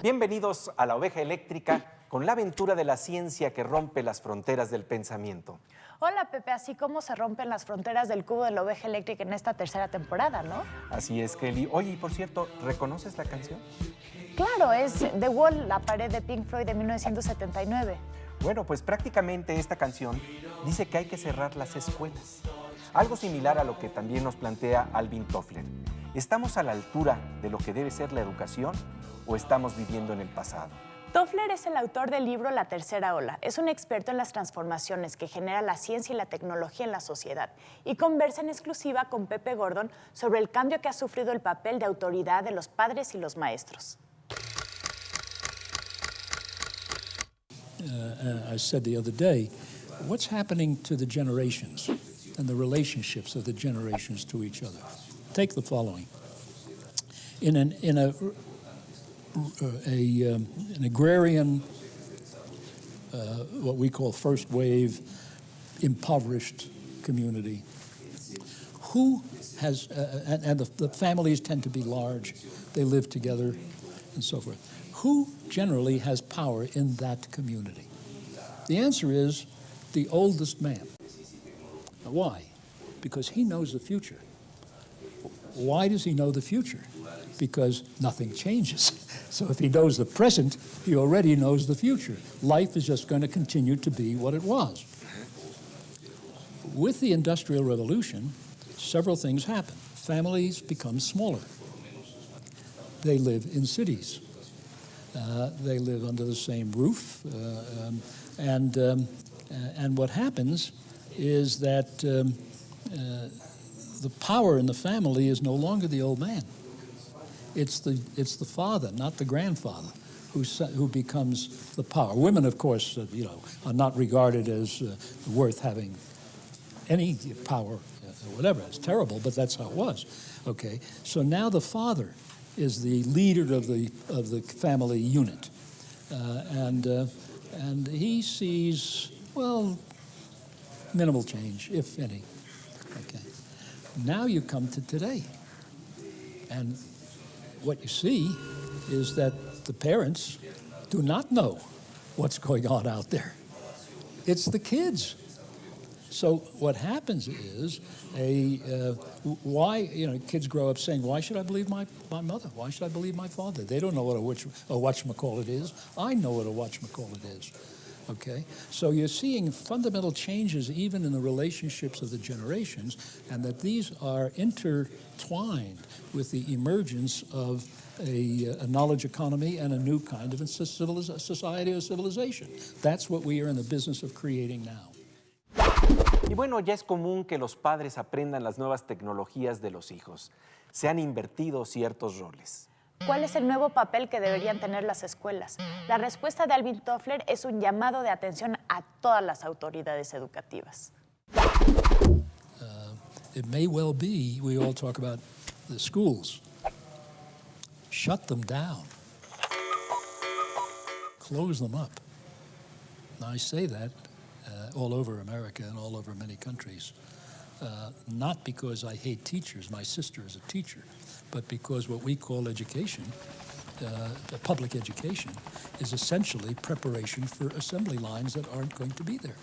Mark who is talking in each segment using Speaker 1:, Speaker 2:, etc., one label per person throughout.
Speaker 1: Bienvenidos a La Oveja Eléctrica con la aventura de la ciencia que rompe las fronteras del pensamiento.
Speaker 2: Hola, Pepe, así como se rompen las fronteras del cubo de la oveja eléctrica en esta tercera temporada, ¿no?
Speaker 1: Así es, Kelly. Oye, y por cierto, ¿reconoces la canción?
Speaker 2: Claro, es The Wall, la pared de Pink Floyd de 1979.
Speaker 1: Bueno, pues prácticamente esta canción dice que hay que cerrar las escuelas. Algo similar a lo que también nos plantea Alvin Toffler. ¿Estamos a la altura de lo que debe ser la educación o estamos viviendo en el pasado?
Speaker 2: Toffler es el autor del libro La Tercera Ola. Es un experto en las transformaciones que genera la ciencia y la tecnología en la sociedad y conversa en exclusiva con Pepe Gordon sobre el cambio que ha sufrido el papel de autoridad de los padres y los maestros.
Speaker 3: I said the other day, what's happening to the generations and the relationships of the generations to each other? Take the following. In an agrarian, what we call first wave, impoverished community, who has, and the families tend to be large, they live together and so forth. Who generally has power in that community? The answer is the oldest man. Why? Because he knows the future. Why does he know the future? Because nothing changes. So if he knows the present, he already knows the future. Life is just going to continue to be what it was. With the Industrial Revolution, several things happen. Families become smaller. They live in cities. They live under the same roof. And what happens is that the power in the family is no longer the old man. It's the father, not the grandfather, who becomes the power. Women, of course, are not regarded as worth having any power, or whatever. It's terrible, but that's how it was. Okay, so now the father is the leader of the family unit, and he sees, well, minimal change, if any. Okay, now you come to today, and what you see is that the parents do not know what's going on out there. It's the kids. So what happens is kids grow up saying, why should I believe my mother? Why should I believe my father? They don't know what a whatchamacallit is. I know what a whatchamacallit is. Okay? So you're seeing fundamental changes even in the relationships of the generations, and that these are intertwined with the emergence of a knowledge economy and a new kind of society or civilization. That's what we are in the business of creating now.
Speaker 1: Y bueno, ya es común que los padres aprendan las nuevas tecnologías de los hijos. Se han invertido ciertos roles.
Speaker 2: ¿Cuál es el nuevo papel que deberían tener las escuelas? La respuesta de Alvin Toffler es un llamado de atención a todas las autoridades educativas.
Speaker 3: It may well be, we all talk about the schools. Shut them down. Close them up. Now, I say that all over America and all over many countries, not because I hate teachers. My sister is a teacher, but because what we call education, public education, is essentially preparation for assembly lines that aren't going to be there.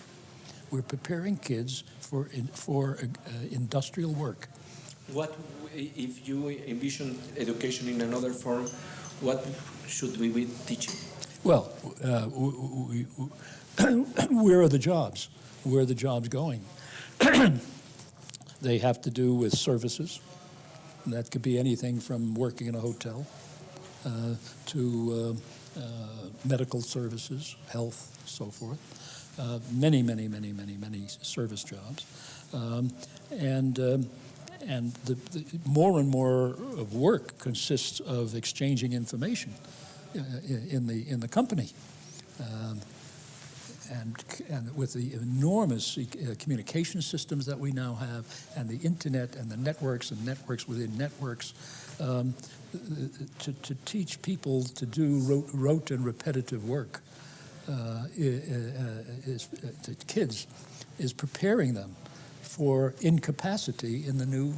Speaker 3: We're preparing kids for industrial work.
Speaker 4: What, if you envision education in another form, what should we be teaching?
Speaker 3: Well, where are the jobs? Where are the jobs going? They have to do with services. That could be anything from working in a hotel to medical services, health, so forth. Many service jobs. And the more and more of work consists of exchanging information in the company. And with the enormous communication systems that we now have, and the internet and the networks and networks within networks, to teach people to do rote and repetitive work to kids is preparing them for incapacity in the new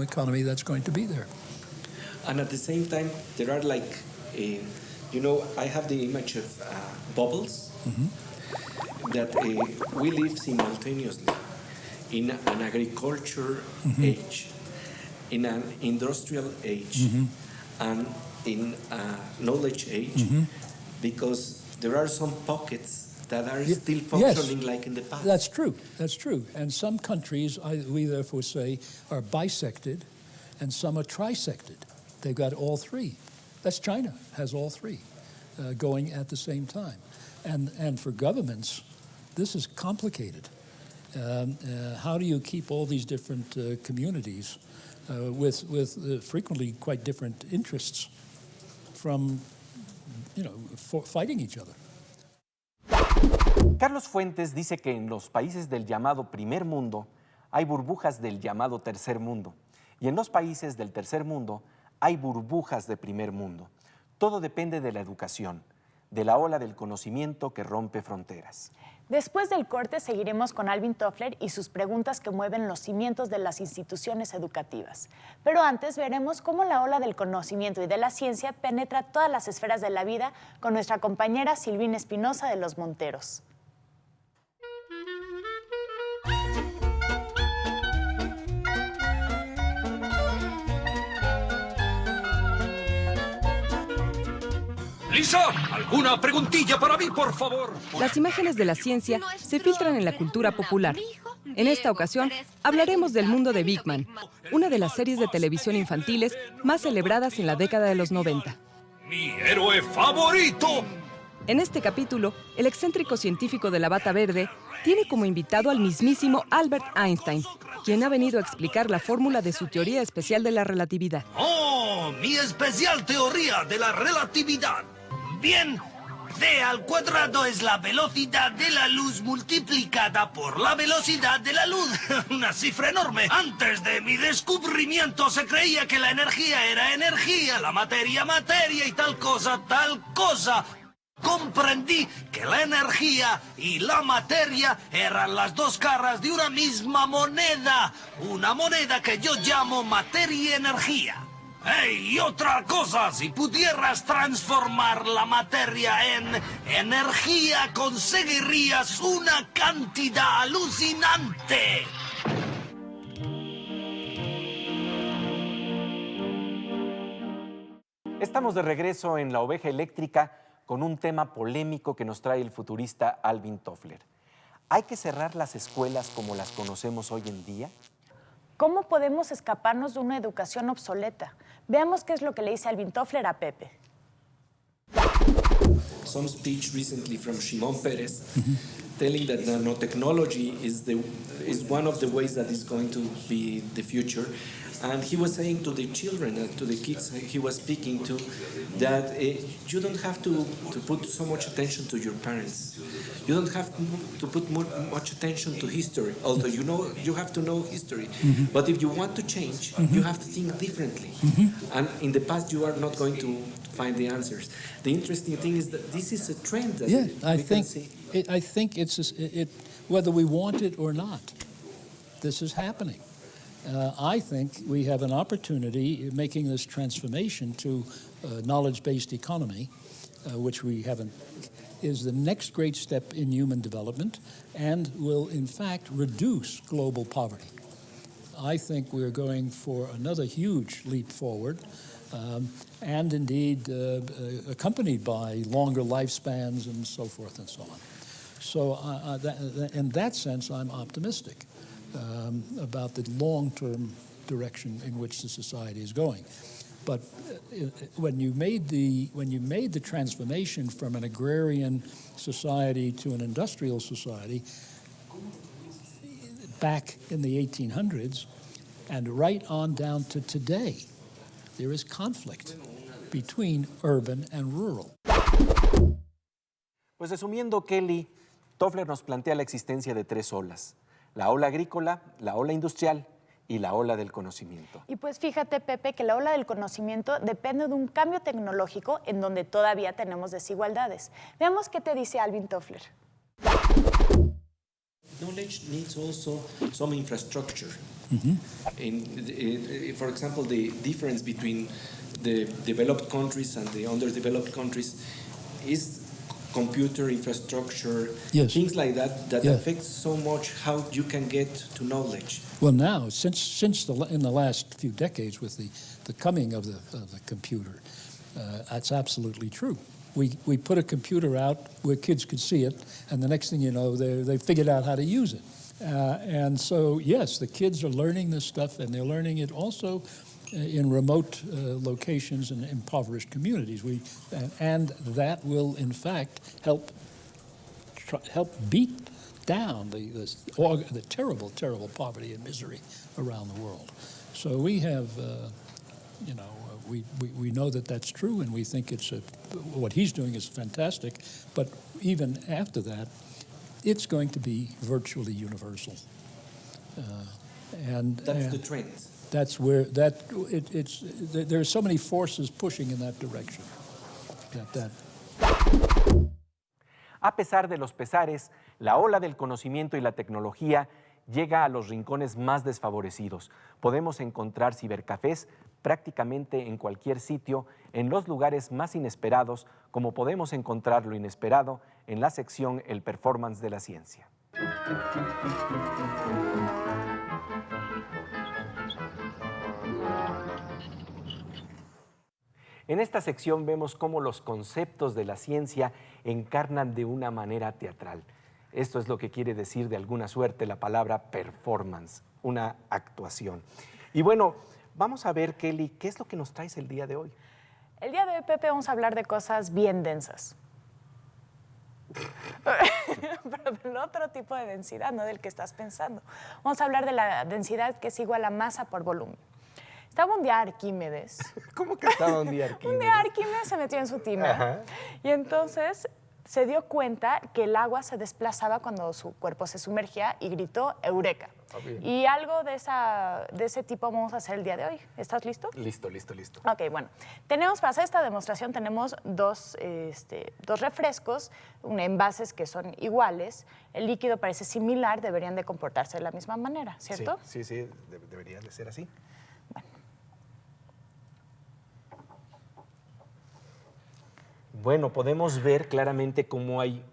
Speaker 3: economy that's going to be there.
Speaker 4: And at the same time, there are like You know, I have the image of bubbles that we live simultaneously in an agriculture age, in an industrial age, and in a knowledge age, because there are some pockets that are still functioning like in the past.
Speaker 3: That's true. That's true. And some countries, we therefore say, are bisected, and some are trisected. They've got all three. That's China, has all three going at the same time. And for governments, this is complicated. How do you keep all these different communities with frequently quite different interests from, fighting each other?
Speaker 1: Carlos Fuentes dice que en los países del llamado primer mundo hay burbujas del llamado tercer mundo y en los países del tercer mundo hay burbujas de primer mundo. Todo depende de la educación, de la ola del conocimiento que rompe fronteras.
Speaker 2: Después del corte seguiremos con Alvin Toffler y sus preguntas que mueven los cimientos de las instituciones educativas. Pero antes veremos cómo la ola del conocimiento y de la ciencia penetra todas las esferas de la vida con nuestra compañera Silvina Espinosa de Los Monteros.
Speaker 5: ¿Lisa? ¿Alguna preguntilla para mí, por favor?
Speaker 6: Las imágenes de la ciencia se filtran en la cultura popular. En esta ocasión, hablaremos del mundo de Big Man, una de las series de televisión infantiles más celebradas en la década de los 90.
Speaker 5: ¡Mi héroe favorito!
Speaker 6: En este capítulo, el excéntrico científico de la bata verde tiene como invitado al mismísimo Albert Einstein, quien ha venido a explicar la fórmula de su teoría especial de la relatividad.
Speaker 5: ¡Oh, mi especial teoría de la relatividad! Bien, d al cuadrado es la velocidad de la luz multiplicada por la velocidad de la luz. Una cifra enorme. Antes de mi descubrimiento se creía que la energía era energía, la materia materia y tal cosa, tal cosa. Comprendí que la energía y la materia eran las dos caras de una misma moneda. Una moneda que yo llamo materia-energía. ¡Hey! Y otra cosa, si pudieras transformar la materia en energía, conseguirías una cantidad alucinante.
Speaker 1: Estamos de regreso en La Oveja Eléctrica con un tema polémico que nos trae el futurista Alvin Toffler. ¿Hay que cerrar las escuelas como las conocemos hoy en día?
Speaker 2: ¿Cómo podemos escaparnos de una educación obsoleta? Veamos qué es lo que le dice Alvin Toffler a Pepe.
Speaker 4: Some speech recently from Shimon Peres telling that nanotechnology is one of the ways that is going to be the future. And he was saying to the children, to the kids he was speaking to, that you don't have to put so much attention to your parents. You don't have to put much attention to history, although you have to know history. But if you want to change, you have to think differently. And in the past, you are not going to find the answers. The interesting thing is that this is a trend that we can see.
Speaker 3: I think it's whether we want it or not, this is happening. I think we have an opportunity making this transformation to a knowledge-based economy, which we haven't, is the next great step in human development and will, in fact, reduce global poverty. I think we're going for another huge leap forward, and indeed accompanied by longer lifespans and so forth and so on. So in that sense, I'm optimistic about the long-term direction in which the society is going. But when you made the transformation from an agrarian society to an industrial society back in the 1800s and right on down to today, there is conflict between urban and rural.
Speaker 1: Pues resumiendo, Kelly, Toffler nos plantea la existencia de tres olas: la ola agrícola, la ola industrial y la ola del conocimiento.
Speaker 2: Y pues fíjate, Pepe, que la ola del conocimiento depende de un cambio tecnológico en donde todavía tenemos desigualdades. Veamos qué te dice Alvin Toffler.
Speaker 4: Knowledge needs also some infrastructure. For example, the difference between the developed countries and the underdeveloped countries is computer infrastructure,
Speaker 3: Yes.
Speaker 4: things like that
Speaker 3: Yeah.
Speaker 4: affect so much how you can get to knowledge.
Speaker 3: Well, now, in the last few decades, with the coming of the computer, that's absolutely true. We put a computer out where kids could see it, and the next thing you know, they figured out how to use it. And so, yes, the kids are learning this stuff, and they're learning it also in remote locations and impoverished communities. And that will, in fact, help beat down the terrible, terrible poverty and misery around the world. So we have, we know that that's true, and we think what he's doing is fantastic. But even after that, it's going to be virtually universal.
Speaker 4: That's the trend.
Speaker 3: That's where there are so many forces pushing in that direction.
Speaker 1: A pesar de los pesares, la ola del conocimiento y la tecnología llega a los rincones más desfavorecidos. Podemos encontrar cibercafés prácticamente en cualquier sitio, en los lugares más inesperados, como podemos encontrar lo inesperado en la sección El Performance de la Ciencia. En esta sección vemos cómo los conceptos de la ciencia encarnan de una manera teatral. Esto es lo que quiere decir de alguna suerte la palabra performance, una actuación. Y bueno, vamos a ver, Kelly, ¿qué es lo que nos traes el día de hoy?
Speaker 2: El día de hoy, Pepe, vamos a hablar de cosas bien densas. Pero del otro tipo de densidad, no del que estás pensando. Vamos a hablar de la densidad que es igual a masa por volumen. Estaba un día Arquímedes.
Speaker 1: ¿Cómo que estaba un día Arquímedes?
Speaker 2: Un día Arquímedes se metió en su tina.
Speaker 1: Ajá.
Speaker 2: Y entonces se dio cuenta que el agua se desplazaba cuando su cuerpo se sumergía y gritó ¡Eureka! Y algo de ese tipo vamos a hacer el día de hoy. ¿Estás listo?
Speaker 1: Listo.
Speaker 2: Ok, bueno. Para hacer esta demostración tenemos dos refrescos, envases que son iguales. El líquido parece similar, deberían de comportarse de la misma manera, ¿cierto?
Speaker 1: Sí, debería de ser así. Bueno, podemos ver claramente cómo hay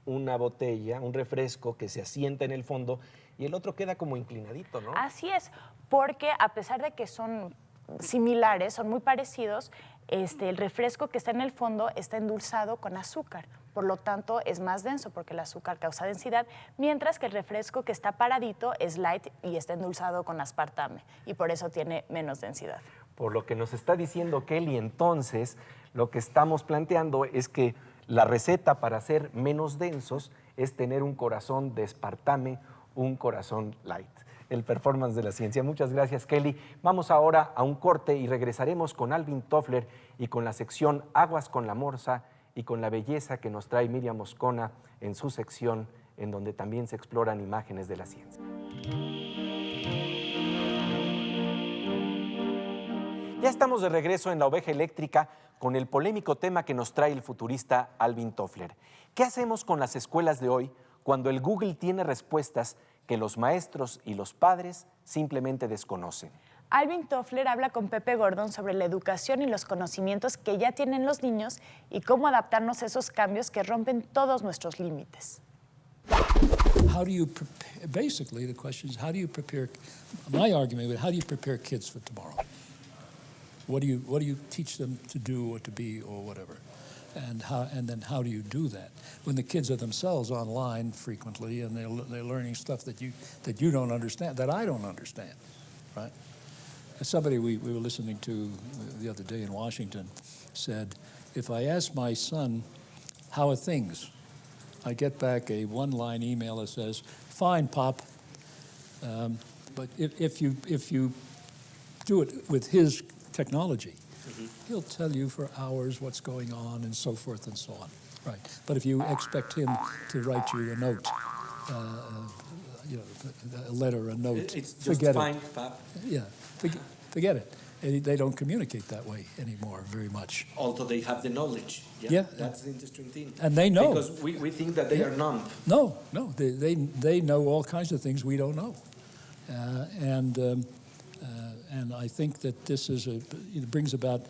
Speaker 1: una botella, un refresco que se asienta en el fondo y el otro queda como inclinadito, ¿no?
Speaker 2: Así es, porque a pesar de que son similares, son muy parecidos, el refresco que está en el fondo está endulzado con azúcar. Por lo tanto, es más denso porque el azúcar causa densidad, mientras que el refresco que está paradito es light y está endulzado con aspartame y por eso tiene menos densidad.
Speaker 1: Por lo que nos está diciendo Kelly, entonces, lo que estamos planteando es que la receta para ser menos densos es tener un corazón de aspartame, un corazón light. El performance de la ciencia. Muchas gracias, Kelly. Vamos ahora a un corte y regresaremos con Alvin Toffler y con la sección Aguas con la Morsa y con la belleza que nos trae Miriam Moscona en su sección, en donde también se exploran imágenes de la ciencia. Ya estamos de regreso en La Oveja Eléctrica con el polémico tema que nos trae el futurista Alvin Toffler. ¿Qué hacemos con las escuelas de hoy cuando el Google tiene respuestas que los maestros y los padres simplemente desconocen?
Speaker 2: Alvin Toffler habla con Pepe Gordon sobre la educación y los conocimientos que ya tienen los niños y cómo adaptarnos a esos cambios que rompen todos nuestros límites.
Speaker 3: How do you prepare, basically the question is, how do you prepare, my argument is, how do you prepare kids for tomorrow? What do you teach them to do or to be or whatever? And then how do you do that? When the kids are themselves online frequently and they're learning stuff that you don't understand, that I don't understand, right? Somebody we were listening to the other day in Washington said, if I ask my son, how are things? I get back a one-line email that says, fine, Pop. But if you do it with his technology, he'll tell you for hours what's going on and so forth and so on. Right. But if you expect him to write you a note, a letter, a note,
Speaker 4: it's just
Speaker 3: forget
Speaker 4: fine,
Speaker 3: it.
Speaker 4: Pop.
Speaker 3: Yeah, forget it. They don't communicate that way anymore very much.
Speaker 4: Although they have the knowledge.
Speaker 3: Yeah.
Speaker 4: That's the interesting thing.
Speaker 3: And they know.
Speaker 4: Because we think that they are numb.
Speaker 3: No, they know all kinds of things we don't know. And I think that this is it brings about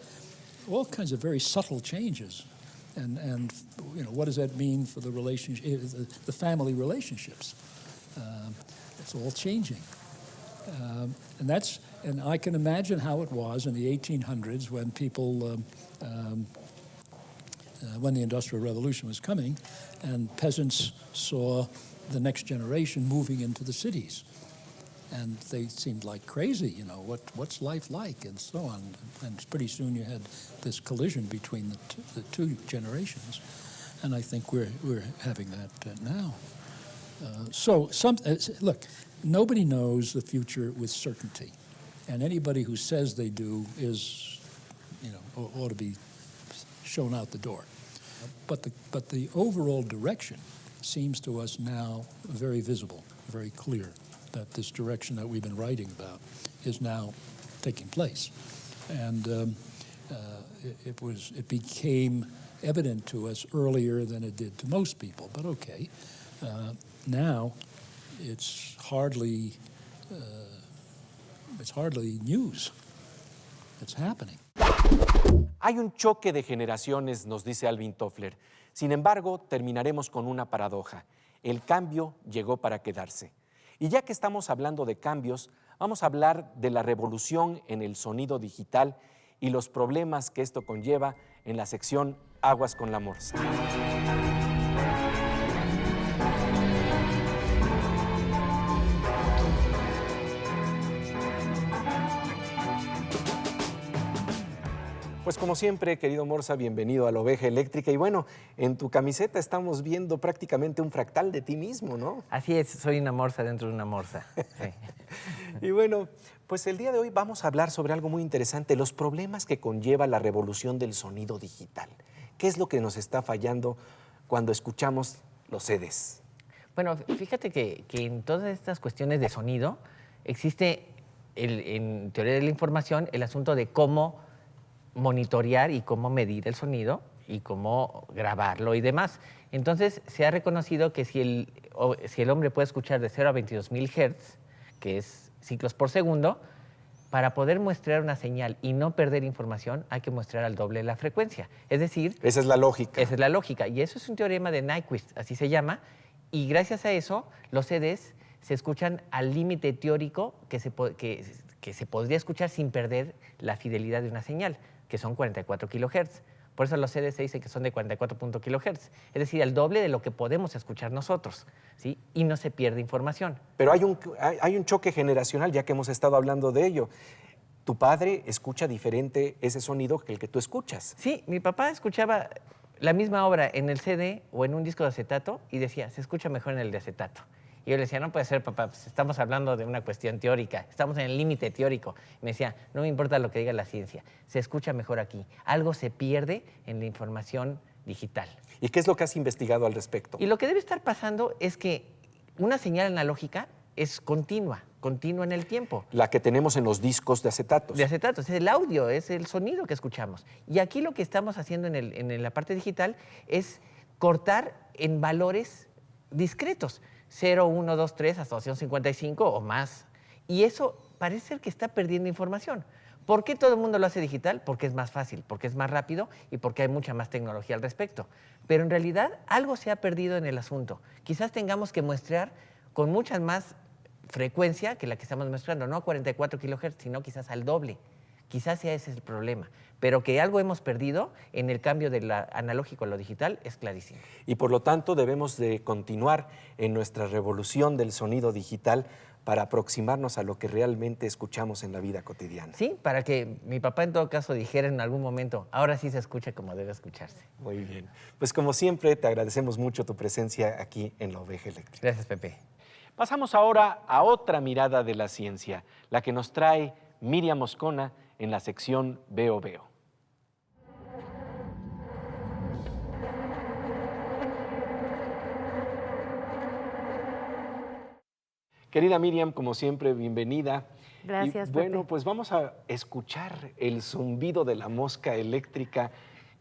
Speaker 3: all kinds of very subtle changes. And you know, what does that mean for the relationship, the family relationships? It's all changing. And I can imagine how it was in the 1800s when people, when the Industrial Revolution was coming, and peasants saw the next generation moving into the cities. And they seemed like crazy, you know, what's life like, and so on. And pretty soon you had this collision between the two generations. And I think we're having that now. Look, nobody knows the future with certainty. And anybody who says they do is, you know, ought to be shown out the door. But the overall direction seems to us now very visible, very clear, that this direction that we've been writing about is now taking place. And it became evident to us earlier than it did to most people, but okay. Now it's hardly news. It's happening.
Speaker 1: Hay un choque de generaciones, nos dice Alvin Toffler. Sin embargo, terminaremos con una paradoja. El cambio llegó para quedarse. Y ya que estamos hablando de cambios, vamos a hablar de la revolución en el sonido digital y los problemas que esto conlleva en la sección Aguas con la Morsa. Pues como siempre, querido Morsa, bienvenido a la Oveja Eléctrica. Y bueno, en tu camiseta estamos viendo prácticamente un fractal de ti mismo, ¿no?
Speaker 7: Así es, soy una morsa dentro de una morsa. Sí.
Speaker 1: Y bueno, pues el día de hoy vamos a hablar sobre algo muy interesante, los problemas que conlleva la revolución del sonido digital. ¿Qué es lo que nos está fallando cuando escuchamos los CDs?
Speaker 7: Bueno, fíjate que en todas estas cuestiones de sonido existe, en teoría de la información, el asunto de cómo monitorear y cómo medir el sonido y cómo grabarlo y demás. Entonces, se ha reconocido que si el hombre puede escuchar de 0 a 22,000 Hz, que es ciclos por segundo, para poder muestrar una señal y no perder información, hay que muestrar al doble de la frecuencia. Es decir...
Speaker 1: Esa es la lógica.
Speaker 7: Esa es la lógica. Y eso es un teorema de Nyquist, así se llama. Y gracias a eso, los CDs se escuchan al límite teórico que se podría escuchar sin perder la fidelidad de una señal, que son 44 kHz. Por eso los CDs se dice que son de 44 kHz. Es decir, el doble de lo que podemos escuchar nosotros, ¿sí? Y no se pierde información.
Speaker 1: Pero hay un choque generacional, ya que hemos estado hablando de ello. Tu padre escucha diferente ese sonido que el que tú escuchas.
Speaker 7: Sí, mi papá escuchaba la misma obra en el CD o en un disco de acetato y decía, se escucha mejor en el de acetato. Y yo le decía, no puede ser, papá, pues estamos hablando de una cuestión teórica, estamos en el límite teórico. Y me decía, no me importa lo que diga la ciencia, se escucha mejor aquí. Algo se pierde en la información digital.
Speaker 1: ¿Y qué es lo que has investigado al respecto?
Speaker 7: Y lo que debe estar pasando es que una señal analógica es continua en el tiempo.
Speaker 1: La que tenemos en los discos de acetatos.
Speaker 7: De acetatos, es el audio, es el sonido que escuchamos. Y aquí lo que estamos haciendo en la parte digital es cortar en valores discretos. 0, 1, 2, 3, hasta 255 o más. Y eso parece ser que está perdiendo información. ¿Por qué todo el mundo lo hace digital? Porque es más fácil, porque es más rápido y porque hay mucha más tecnología al respecto. Pero en realidad algo se ha perdido en el asunto. Quizás tengamos que muestrear con mucha más frecuencia que la que estamos mostrando, no a 44 kHz, sino quizás al doble. Quizás sea ese el problema. Pero que algo hemos perdido en el cambio de lo analógico a lo digital es clarísimo.
Speaker 1: Y por lo tanto debemos de continuar en nuestra revolución del sonido digital para aproximarnos a lo que realmente escuchamos en la vida cotidiana.
Speaker 7: Sí, para que mi papá en todo caso dijera en algún momento, ahora sí se escucha como debe escucharse.
Speaker 1: Muy bien. Pues como siempre, te agradecemos mucho tu presencia aquí en La Oveja Eléctrica.
Speaker 7: Gracias, Pepe.
Speaker 1: Pasamos ahora a otra mirada de la ciencia, la que nos trae Miriam Moscona en la sección Veo Veo. Querida Miriam, como siempre, bienvenida.
Speaker 8: Gracias,
Speaker 1: y bueno,
Speaker 8: Pepe.
Speaker 1: pues vamos a escuchar el zumbido de la mosca eléctrica,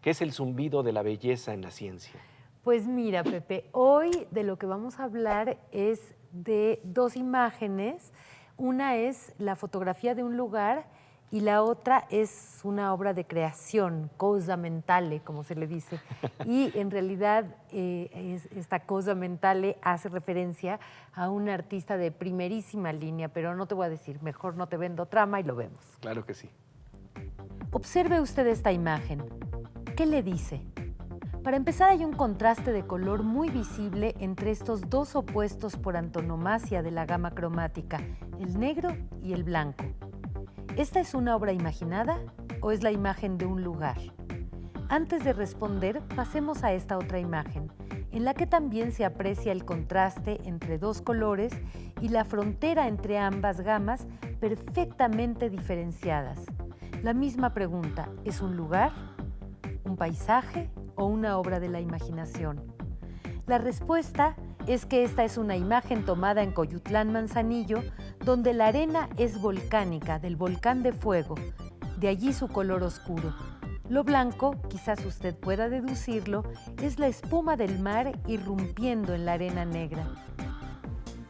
Speaker 1: que es el zumbido de la belleza en la ciencia.
Speaker 8: Pues mira, Pepe, hoy de lo que vamos a hablar es de dos imágenes. Una es la fotografía de un lugar y la otra es una obra de creación, cosa mentale, como se le dice. Y en realidad esta cosa mentale hace referencia a un artista de primerísima línea, pero no te voy a decir, mejor no te vendo trama y lo vemos.
Speaker 1: Claro que sí.
Speaker 8: Observe usted esta imagen. ¿Qué le dice? Para empezar, hay un contraste de color muy visible entre estos dos opuestos por antonomasia de la gama cromática, el negro y el blanco. ¿Esta es una obra imaginada o es la imagen de un lugar? Antes de responder, pasemos a esta otra imagen, en la que también se aprecia el contraste entre dos colores y la frontera entre ambas gamas perfectamente diferenciadas. La misma pregunta, ¿es un lugar, un paisaje o una obra de la imaginación? La respuesta es que esta es una imagen tomada en Coyutlán, Manzanillo, donde la arena es volcánica, del volcán de fuego, de allí su color oscuro. Lo blanco, quizás usted pueda deducirlo, es la espuma del mar irrumpiendo en la arena negra.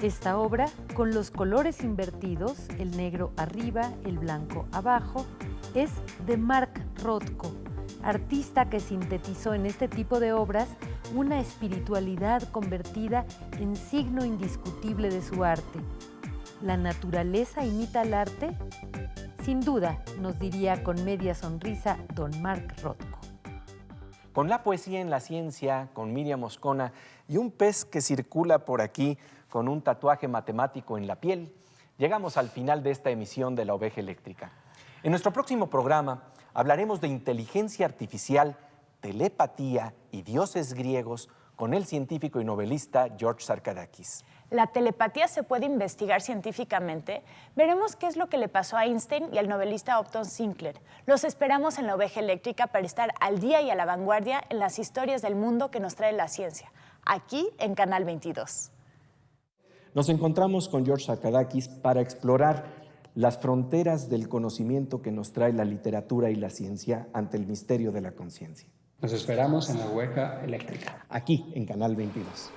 Speaker 8: Esta obra, con los colores invertidos, el negro arriba, el blanco abajo, es de Mark Rothko, artista que sintetizó en este tipo de obras una espiritualidad convertida en signo indiscutible de su arte. ¿La naturaleza imita al arte? Sin duda, nos diría con media sonrisa don Mark Rothko.
Speaker 1: Con la poesía en la ciencia, con Miriam Moscona y un pez que circula por aquí con un tatuaje matemático en la piel, llegamos al final de esta emisión de La Oveja Eléctrica. En nuestro próximo programa hablaremos de inteligencia artificial, telepatía y dioses griegos con el científico y novelista George Sarkadakis.
Speaker 2: ¿La telepatía se puede investigar científicamente? Veremos qué es lo que le pasó a Einstein y al novelista Upton Sinclair. Los esperamos en La Oveja Eléctrica para estar al día y a la vanguardia en las historias del mundo que nos trae la ciencia, aquí en Canal 22.
Speaker 1: Nos encontramos con George Sarkadakis para explorar las fronteras del conocimiento que nos trae la literatura y la ciencia ante el misterio de la conciencia.
Speaker 9: Nos esperamos en La Oveja Eléctrica.
Speaker 1: Aquí en Canal 22.